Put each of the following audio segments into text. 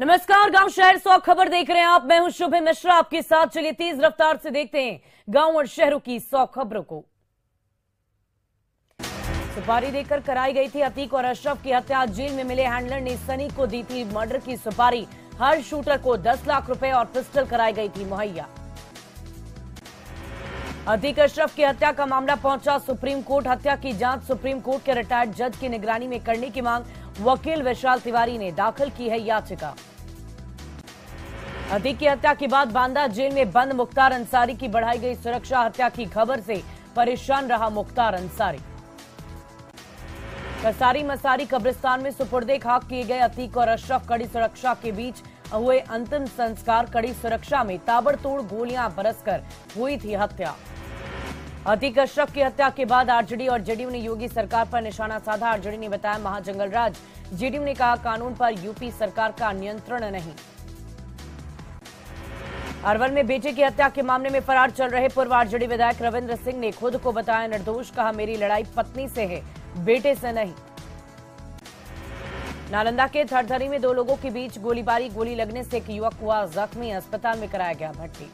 नमस्कार, गांव शहर 100 खबर देख रहे हैं आप। मैं हूं शुभे मिश्रा आपके साथ। चलिए तेज रफ्तार से देखते हैं गांव और शहरों की 100 खबरों को। सुपारी देकर कराई गई थी अतीक और अशरफ की हत्या। जेल में मिले हैंडलर ने सनी को दी थी मर्डर की सुपारी। हर शूटर को 10 लाख रुपए और पिस्टल कराई गई थी मुहैया। अतीक अशरफ की हत्या का मामला पहुंचा सुप्रीम कोर्ट। हत्या की जांच सुप्रीम कोर्ट के रिटायर्ड जज की निगरानी में करने की मांग वकील विशाल तिवारी ने दाखिल की है याचिका। अतीक की हत्या के बाद बांदा जेल में बंद मुख्तार अंसारी की बढ़ाई गई सुरक्षा। हत्या की खबर से परेशान रहा मुख्तार अंसारी। कसारी मसारी कब्रिस्तान में सुपुर्दे खाक किए गए अतीक और अशरफ। कड़ी सुरक्षा के बीच हुए अंतिम संस्कार। कड़ी सुरक्षा में ताबड़तोड़ गोलियां बरसकर हुई थी हत्या। अतीक अशरफ की हत्या के बाद आरजेडी और जेडीयू ने योगी सरकार पर निशाना साधा। आरजेडी ने बताया महाजंगल राज। जेडीयू ने कहा कानून पर यूपी सरकार का नियंत्रण नहीं। अरवल में बेटे की हत्या के मामले में फरार चल रहे पूर्व आरजेडी विधायक रविंद्र सिंह ने खुद को बताया निर्दोष। कहा मेरी लड़ाई पत्नी से है, बेटे से नहीं। नालंदा के थरथरी में 2 लोगों के बीच गोलीबारी। गोली लगने से एक युवक हुआ जख्मी। अस्पताल में कराया गया भर्ती।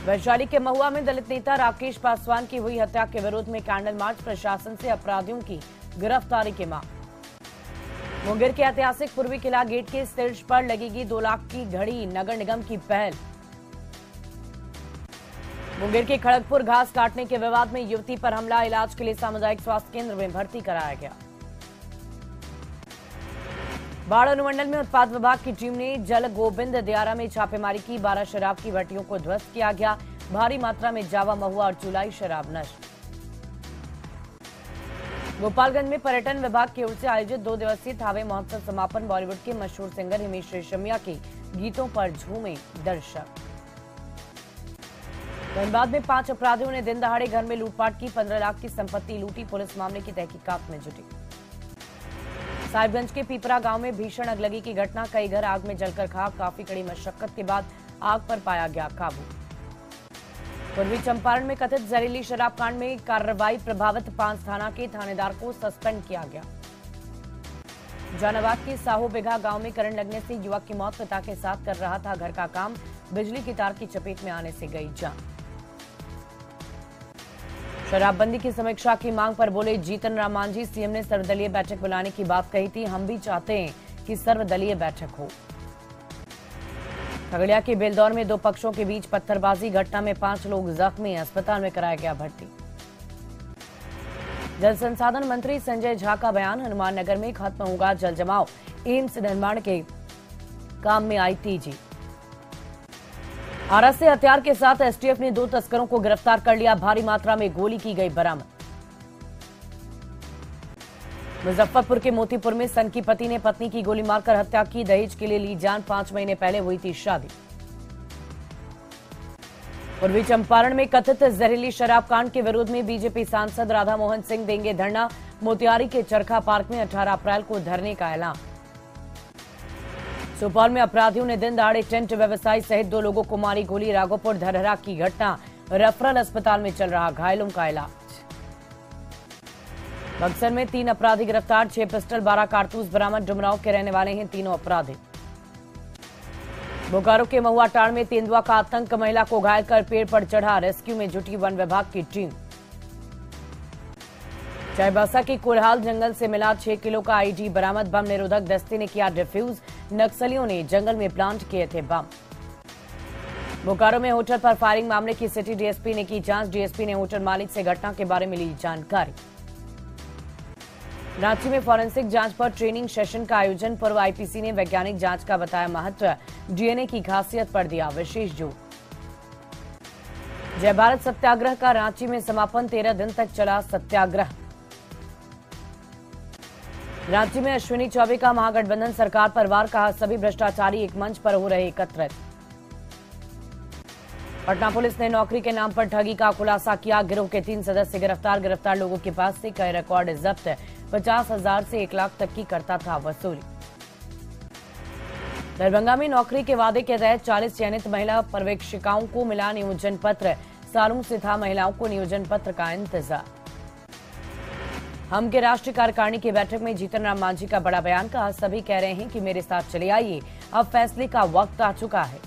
वैशाली के महुआ में दलित नेता राकेश पासवान की हुई हत्या के विरोध में कैंडल मार्च। प्रशासन से अपराधियों की गिरफ्तारी की मांग। मुंगेर के ऐतिहासिक पूर्वी किला गेट के शीर्ष पर लगेगी 2 लाख की घड़ी। नगर निगम की पहल। मुंगेर के खड़गपुर घास काटने के विवाद में युवती पर हमला। इलाज के लिए सामुदायिक स्वास्थ्य केंद्र में भर्ती कराया गया। बाढ़ अनुमंडल में उत्पाद विभाग की टीम ने जल गोविंद दियारा में छापेमारी की। 12 शराब की भट्टियों को ध्वस्त किया गया। भारी मात्रा में जावा, महुआ और चुलाई शराब नष्ट। गोपालगंज में पर्यटन विभाग की ओर से आयोजित 2 दिवसीय थावे महोत्सव समापन। बॉलीवुड के मशहूर सिंगर हिमेश रेशमिया के गीतों पर झूमे दर्शक। धनबाद में 5 अपराधियों ने दिन दहाड़े घर में लूटपाट की। 15 लाख की संपत्ति लूटी। पुलिस मामले की तहकीकात में जुटी। साहिबगंज के पीपरा गांव में भीषण अगलगी की घटना। कई घर आग में जलकर खाक। काफी कड़ी मशक्कत के बाद आग पर पाया गया काबू। पूर्वी चंपारण में कथित जहरीली शराब कांड में कार्रवाई। प्रभावित 5 थाना के थानेदार को सस्पेंड किया गया। जहानाबाद के साहो बिघा गांव में करंट लगने से युवक की मौत। पिता के साथ कर रहा था घर का काम। बिजली की तार की चपेट में आने से गई जान। शराबबंदी की समीक्षा की मांग पर बोले जीतन राम मांझी। सीएम ने सर्वदलीय बैठक बुलाने की बात कही थी। हम भी चाहते हैं कि सर्वदलीय बैठक हो। खगड़िया के बेलदौर में 2 पक्षों के बीच पत्थरबाजी। घटना में 5 लोग जख्मी। अस्पताल में कराया गया भर्ती। जल संसाधन मंत्री संजय झा का बयान। हनुमान नगर में खत्म होगा जल जमाव। एम्स निर्माण के काम में आई तेजी। आरा से हथियार के साथ एसटीएफ ने 2 तस्करों को गिरफ्तार कर लिया। भारी मात्रा में गोली की गई बरामद। मुजफ्फरपुर के मोतीपुर में सन की पति ने पत्नी की गोली मारकर हत्या की। दहेज के लिए ली जान। 5 महीने पहले हुई थी शादी। पूर्वी चंपारण में कथित जहरीली शराब कांड के विरोध में बीजेपी सांसद राधा मोहन सिंह देंगे धरना। मोतिहारी के चरखा पार्क में 18 अप्रैल को धरने का ऐलान। सुपौल में अपराधियों ने दिन दहाड़े टेंट व्यवसायी सहित 2 लोगों को मारी गोली। राघोपुर धरहरा की घटना। रेफरल अस्पताल में चल रहा घायलों का इलाज। बक्सर में 3 अपराधी गिरफ्तार। 6 पिस्टल 12 कारतूस बरामद। डुमरांव के रहने वाले हैं तीनों अपराधी। बोकारो के महुआटांड़ में तेंदुआ का आतंक। महिला को घायल कर पेड़ पर चढ़ा। रेस्क्यू में जुटी वन विभाग की टीम। चाईबासा के कोल्हाल जंगल से मिला 6 किलो का आईडी बरामद। बम निरोधक दस्ते ने किया डिफ्यूज। नक्सलियों ने जंगल में प्लांट किए थे बम। बोकारो में होटल पर फायरिंग मामले की सिटी डीएसपी ने की जांच। डीएसपी ने होटल मालिक से घटना के बारे में ली जानकारी। रांची में फॉरेंसिक जांच पर ट्रेनिंग सेशन का आयोजन। पूर्व आईपीसी ने वैज्ञानिक जांच का बताया महत्व। डीएनए की खासियत पर दिया विशेष जोर। जय भारत सत्याग्रह का रांची में समापन। 13 दिन तक चला सत्याग्रह। रांची में अश्विनी चौबे का महागठबंधन सरकार पर वार। कहा सभी भ्रष्टाचारी एक मंच पर हो रहे एकत्रित। पटना पुलिस ने नौकरी के नाम पर ठगी का खुलासा किया। गिरोह के 3 सदस्य गिरफ्तार। गिरफ्तार लोगों के पास से कई रिकॉर्ड जब्त। 50,000 से 1 लाख तक की करता था वसूली। दरभंगा में नौकरी के वादे के तहत 40 चयनित महिला पर्यवेक्षिकाओं को मिला नियोजन पत्र। सालों से था महिलाओं को नियोजन पत्र का इंतजार। हम के राष्ट्रीय कार्यकारिणी की बैठक में जीतन राम मांझी का बड़ा बयान। कहा, सभी कह रहे हैं कि मेरे साथ चले आइए, अब फैसले का वक्त आ चुका है।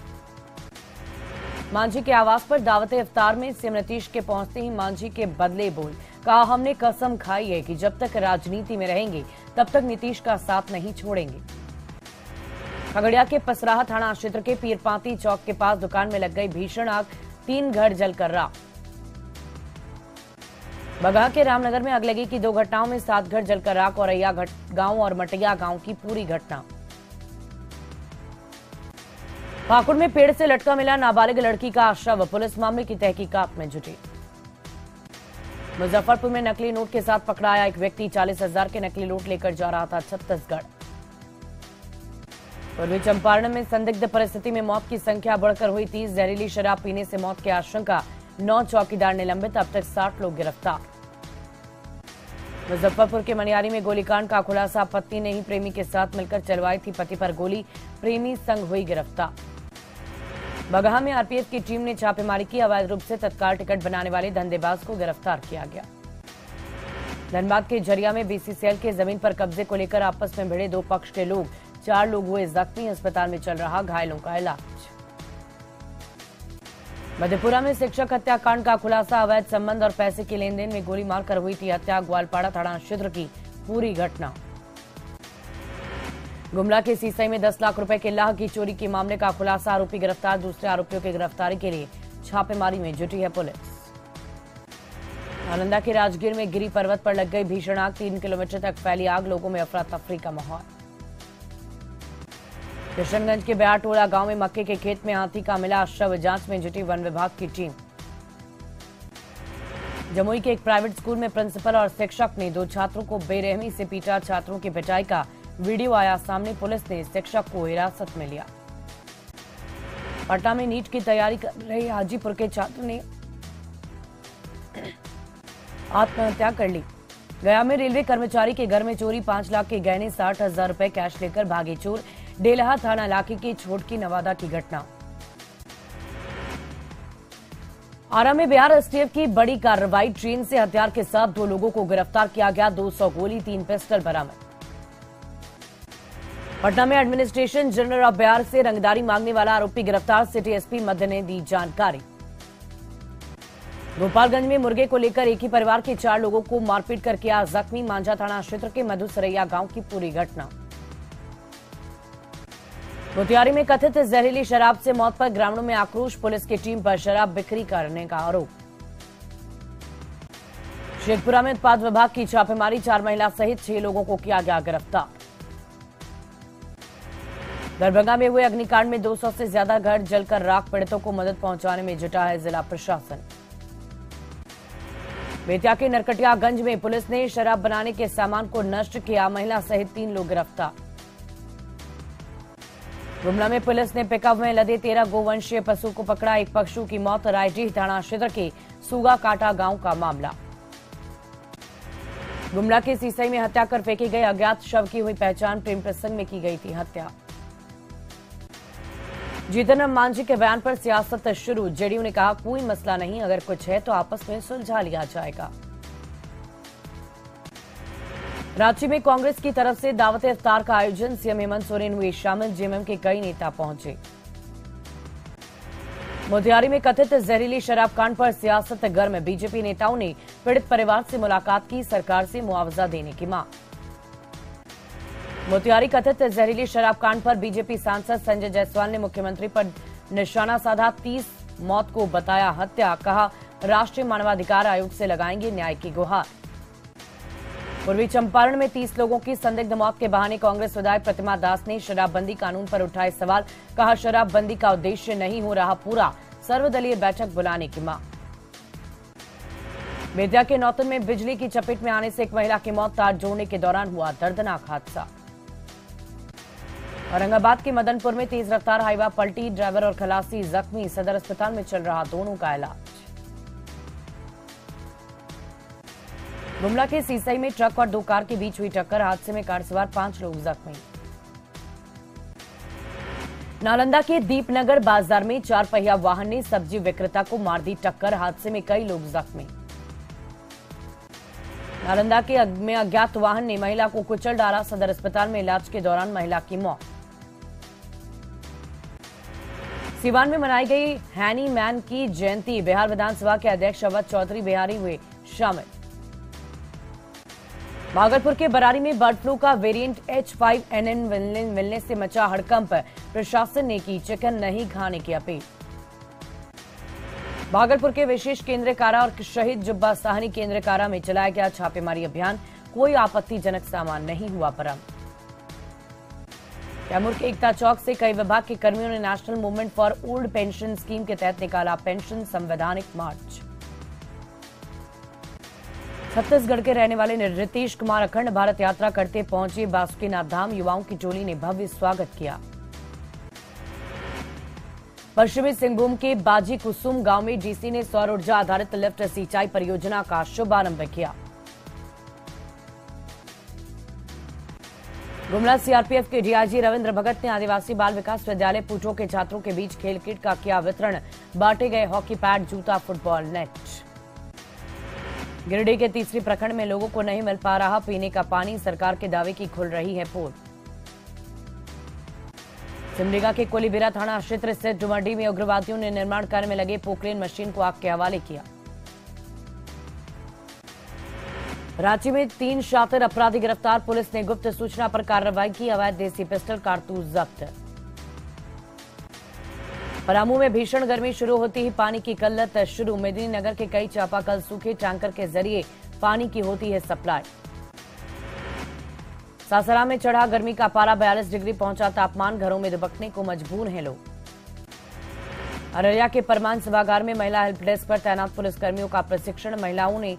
मांझी के आवास पर दावते इफ्तार में सीएम नीतीश के पहुंचते ही मांझी के बदले बोल। कहा, हमने कसम खाई है कि जब तक राजनीति में रहेंगे तब तक नीतीश का साथ नहीं छोड़ेंगे। खगड़िया के पसराहा थाना क्षेत्र के पीरपाती चौक के पास दुकान में लग गई भीषण आग, 3 घर जलकर राख। बगहा के रामनगर में अगलगी की 2 घटनाओं में 7 घर जलकर राख। औरैया गांव और मटिया गांव की पूरी घटना। पाकुड़ में पेड़ से लटका मिला नाबालिग लड़की का शव, पुलिस मामले की तहकीकात में जुटी। मुजफ्फरपुर में नकली नोट के साथ पकड़ा आया एक व्यक्ति, 40,000 के नकली नोट लेकर जा रहा था छत्तीसगढ़। पूर्वी चंपारण में संदिग्ध परिस्थिति में मौत की संख्या बढ़कर हुई 30, जहरीली शराब पीने से मौत की आशंका, 9 चौकीदार निलंबित, अब तक 60 लोग गिरफ्तार। मुजफ्फरपुर के मनियारी में गोलीकांड का खुलासा, पत्नी ने ही प्रेमी के साथ मिलकर चलवाई थी पति पर गोली, प्रेमी संग हुई गिरफ्तार। बगहा में आरपीएफ की टीम ने छापेमारी की, अवैध रूप से तत्काल टिकट बनाने वाले धंधेबाज को गिरफ्तार किया गया। धनबाद के झरिया में बीसीसीएल के जमीन पर कब्जे को लेकर आपस में भिड़े 2 पक्ष के लोग, 4 लोग हुए जख्मी, अस्पताल में चल रहा घायलों का इलाज। मधेपुरा में शिक्षक हत्याकांड का खुलासा, अवैध संबंध और पैसे के लेन देन में गोली मारकर हुई थी हत्या, ग्वालपाड़ा थाना क्षेत्र की पूरी घटना। गुमला के सीसई में 10 लाख रुपए के लाह की चोरी के मामले का खुलासा, आरोपी गिरफ्तार, दूसरे आरोपियों की गिरफ्तारी के लिए छापेमारी में जुटी है पुलिस। नालंदा के राजगीर में गिरी पर्वत पर लग गई भीषण आग, 3 किलोमीटर तक फैली आग, लोगों में अफरा तफरी का माहौल। किशनगंज के ब्याटोला गांव में मक्के के खेत में हाथी का मिला शव, जांच में जुटी वन विभाग की टीम। जमुई के एक प्राइवेट स्कूल में प्रिंसिपल और शिक्षक ने 2 छात्रों को बेरहमी से पीटा, छात्रों की पिटाई का वीडियो आया सामने, पुलिस ने शिक्षक को हिरासत में लिया। पटना में नीट की तैयारी कर रहे हाजीपुर के छात्र ने आत्महत्या कर ली। गया में रेलवे कर्मचारी के घर में चोरी, 5 लाख के गहने, 60,000 रुपए कैश लेकर भागे चोर। डेलहा थाना इलाके की छोटकी नवादा की घटना। आरा में बिहार एसटीएफ की बड़ी कार्रवाई, ट्रेन से हथियार के साथ 2 लोगों को गिरफ्तार किया गया, 200 गोली, 3 पिस्टल बरामद। पटना में एडमिनिस्ट्रेशन जनरल ऑफ बिहार से रंगदारी मांगने वाला आरोपी गिरफ्तार, सिटी एसपी मध्य ने दी जानकारी। गोपालगंज में मुर्गे को लेकर एक ही परिवार के 4 लोगों को मारपीट कर किया जख्मी, मांझा थाना क्षेत्र के मधुसरैया गांव की पूरी घटना। मोतिहारी में कथित जहरीली शराब से मौत पर ग्रामीणों में आक्रोश, पुलिस की टीम पर शराब बिक्री करने का आरोप। शेखपुरा में उत्पाद विभाग की छापेमारी, 4 महिला सहित 6 लोगों को किया गया गिरफ्तार। दरभंगा में हुए अग्निकांड में 200 से ज्यादा घर जलकर राख, पीड़ितों को मदद पहुंचाने में जुटा है जिला प्रशासन। बेतिया के नरकटियागंज में पुलिस ने शराब बनाने के सामान को नष्ट किया, महिला सहित 3 लोग गिरफ्तार। गुमला में पुलिस ने पिकअप में लदे 13 गोवंशीय पशु को पकड़ा, एक पशु की मौत, रायडीह थाना क्षेत्र के सूगा काटा गांव का मामला। गुमला के सीसई में हत्या कर फेंकी गई अज्ञात शव की हुई पहचान, प्रेम प्रसंग में की गई थी हत्या। जीतन राम मांझी के बयान पर सियासत शुरू, जेडीयू ने कहा कोई मसला नहीं, अगर कुछ है तो आपस में सुलझा लिया जाएगा। रांची में कांग्रेस की तरफ से दावत इफ्तार का आयोजन, सीएम हेमंत सोरेन हुए शामिल, जेएमएम के कई नेता पहुंचे। मोतिहारी में कथित जहरीली शराब कांड पर सियासत गर्म, बीजेपी नेताओं ने पीड़ित परिवार से मुलाकात की, सरकार से मुआवजा देने की मांग। मोतिहारी कथित जहरीली शराब कांड पर बीजेपी सांसद संजय जायसवाल ने मुख्यमंत्री पर निशाना साधा, 30 मौत को बताया हत्या, कहा राष्ट्रीय मानवाधिकार आयोग से लगाएंगे न्याय की गुहार। पूर्वी चंपारण में 30 लोगों की संदिग्ध मौत के बहाने कांग्रेस विधायक प्रतिमा दास ने शराबबंदी कानून पर उठाए सवाल, कहा शराबबंदी का उद्देश्य नहीं हो रहा पूरा, सर्वदलीय बैठक बुलाने की मांग। बेतिया के नौतन में बिजली की चपेट में आने से एक महिला की मौत, तार जोड़ने के दौरान हुआ दर्दनाक हादसा। औरंगाबाद के मदनपुर में तेज रफ्तार हाईवा पलटी, ड्राइवर और खलासी जख्मी, सदर अस्पताल में चल रहा दोनों का इलाज। गुमला के सीसई में ट्रक और 2 कार के बीच हुई टक्कर, हादसे में कार सवार 5 लोग जख्मी। नालंदा के दीपनगर बाजार में 4 पहिया वाहन ने सब्जी विक्रेता को मार दी टक्कर, हादसे में कई लोग जख्मी। नालंदा में अज्ञात वाहन ने महिला को कुचल डाला, सदर अस्पताल में इलाज के दौरान महिला की मौत। सीवान में मनाई गई हैनी मैन की जयंती, बिहार विधानसभा के अध्यक्ष अवध चौधरी बिहारी हुए शामिल। भागलपुर के बरारी में बर्ड फ्लू का वेरिएंट H5N1 मिलने से मचा हड़कंप, प्रशासन ने की चिकन नहीं खाने की अपील। भागलपुर के विशेष केंद्रीय कारा और शहीद जुब्बा साहनी केंद्रीय कारा में चलाया गया छापेमारी अभियान, कोई आपत्तिजनक सामान नहीं हुआ बरामद। कैमूर के एकता चौक से कई विभाग के कर्मियों ने national movement for old pension scheme के तहत निकाला पेंशन संवैधानिक मार्च। छत्तीसगढ़ के रहने वाले नीतीश कुमार अखंड भारत यात्रा करते पहुंचे बासुकीनाथ धाम, युवाओं की टोली ने भव्य स्वागत किया। पश्चिमी सिंहभूम के बाजी कुसुम गांव में डीसी ने सौर ऊर्जा आधारित लिफ्ट सिंचाई परियोजना का शुभारंभ किया। गुमला सीआरपीएफ के डीआईजी रविंद्र भगत ने आदिवासी बाल विकास विद्यालय पूठो के छात्रों के बीच खेल किट का किया वितरण, बांटे गए हॉकी पैड, जूता, फुटबॉल नेट। गिरिडीह के तीसरी प्रखंड में लोगों को नहीं मिल पा रहा पीने का पानी, सरकार के दावे की खुल रही है पोल। सिमडेगा के कोलीबिरा थाना क्षेत्र स्थित डुमरडी में उग्रवादियों ने निर्माण कार्य में लगे पोकलेन मशीन को आग के हवाले किया। रांची में 3 शातिर अपराधी गिरफ्तार, पुलिस ने गुप्त सूचना पर कार्रवाई की, अवैध देसी पिस्टल कारतूस जब्त। पलामू में भीषण गर्मी शुरू होती ही पानी की किल्लत शुरू, मेदिनीनगर के कई चापाकल सूखे, टैंकर के जरिए पानी की होती है सप्लाई। सासाराम में चढ़ा गर्मी का पारा, 42 डिग्री पहुंचा तापमान, घरों में दुबकने को मजबूर हैं लोग। अररिया के परमान सभागार में महिला हेल्प डेस्क पर तैनात पुलिसकर्मियों का प्रशिक्षण, महिलाओं ने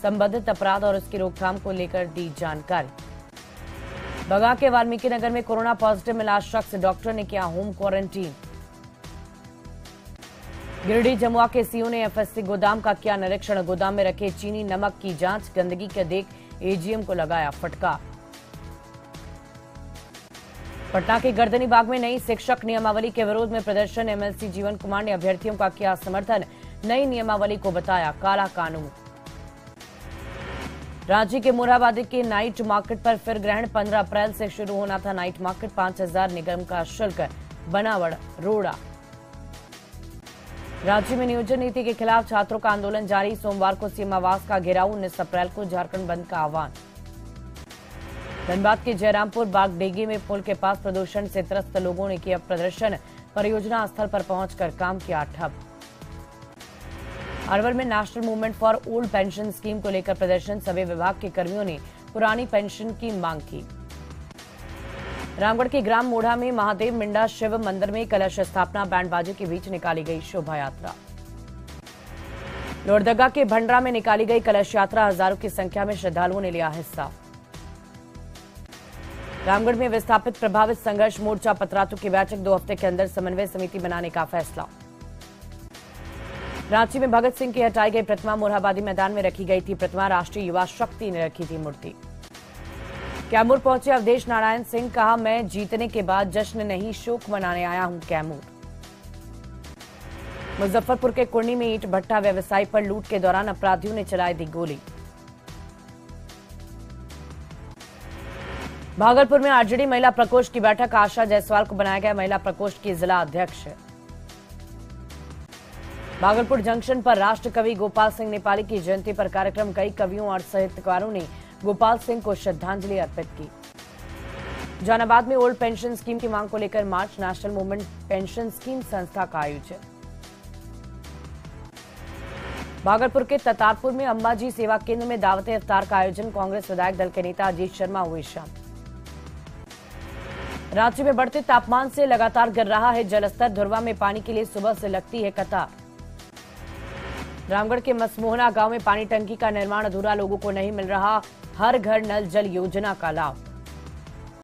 संबंधित अपराध और उसकी रोकथाम को लेकर दी जानकारी। बगा के वाल्मीकि नगर में कोरोना पॉजिटिव मिला शख्स, डॉक्टर ने किया होम क्वारंटीन। गिरिडीह जमुआ के सीओ ने एफएससी गोदाम का किया निरीक्षण, गोदाम में रखे चीनी नमक की जांच, गंदगी के देख एजीएम को लगाया फटकार। पटना के गर्दनी बाग में नई शिक्षक नियमावली के विरोध में प्रदर्शन, एमएलसी जीवन कुमार ने अभ्यर्थियों का किया समर्थन, नई नियमावली को बताया काला कानून। रांची के मोरहाबादी के नाइट मार्केट पर फिर ग्रहण, 15 अप्रैल से शुरू होना था नाइट मार्केट, 5000 निगम का शुल्क, बनावड़ रोड़ा। रांची में नियोजन नीति के खिलाफ छात्रों का आंदोलन जारी, सोमवार को सीएम आवास का घेराव, 19 अप्रैल को झारखंड बंद का आह्वान। धनबाद के जयरामपुर बागडेगी में पुल के पास प्रदूषण से त्रस्त लोगों ने किया प्रदर्शन, परियोजना स्थल पर पहुंचकर काम किया ठप। अलवर में national movement for old pension scheme को लेकर प्रदर्शन, सभी विभाग के कर्मियों ने पुरानी पेंशन की मांग की। रामगढ़ के ग्राम मोढ़ा में महादेव मिंडा शिव मंदिर में कलश स्थापना, बैंड बाजे के बीच निकाली गई शोभा यात्रा। लोहरदगा के भंडरा में निकाली गई कलश यात्रा, हजारों की संख्या में श्रद्धालुओं ने लिया हिस्सा। रामगढ़ में विस्थापित प्रभावित संघर्ष मोर्चा पतरातू की बैठक, 2 हफ्ते के अंदर समन्वय समिति बनाने का फैसला। रांची में भगत सिंह की हटाई गई प्रतिमा, मोरहाबादी मैदान में रखी गई थी प्रतिमा, राष्ट्रीय युवा शक्ति ने रखी थी मूर्ति। कैमूर पहुंचे अवधेश नारायण सिंह, कहा मैं जीतने के बाद जश्न नहीं शोक मनाने आया हूं कैमूर। मुजफ्फरपुर के कुर्नी में ईंट भट्टा व्यवसायी पर लूट के दौरान अपराधियों ने चलाई दी गोली। भागलपुर में आरजेडी महिला प्रकोष्ठ की बैठक, आशा जायसवाल को बनाया गया महिला प्रकोष्ठ की जिला अध्यक्ष। भागलपुर जंक्शन पर राष्ट्र कवि गोपाल सिंह नेपाली की जयंती पर कार्यक्रम, कई कवियों और साहित्यकारों ने गोपाल सिंह को श्रद्धांजलि अर्पित की। जहानाबाद में ओल्ड पेंशन स्कीम की मांग को लेकर मार्च, नेशनल मूवमेंट पेंशन स्कीम संस्था का आयोजन। भागलपुर के ततारपुर में अंबाजी सेवा केंद्र में दावत इफ्तार का आयोजन, कांग्रेस विधायक दल के नेता अजीत शर्मा हुए शामिल। रांची में बढ़ते तापमान से लगातार गिर रहा है जलस्तर, धुरवा में पानी के लिए सुबह से लगती है कतार। रामगढ़ के मसमोहना गांव में पानी टंकी का निर्माण अधूरा, लोगों को नहीं मिल रहा हर घर नल जल योजना का लाभ।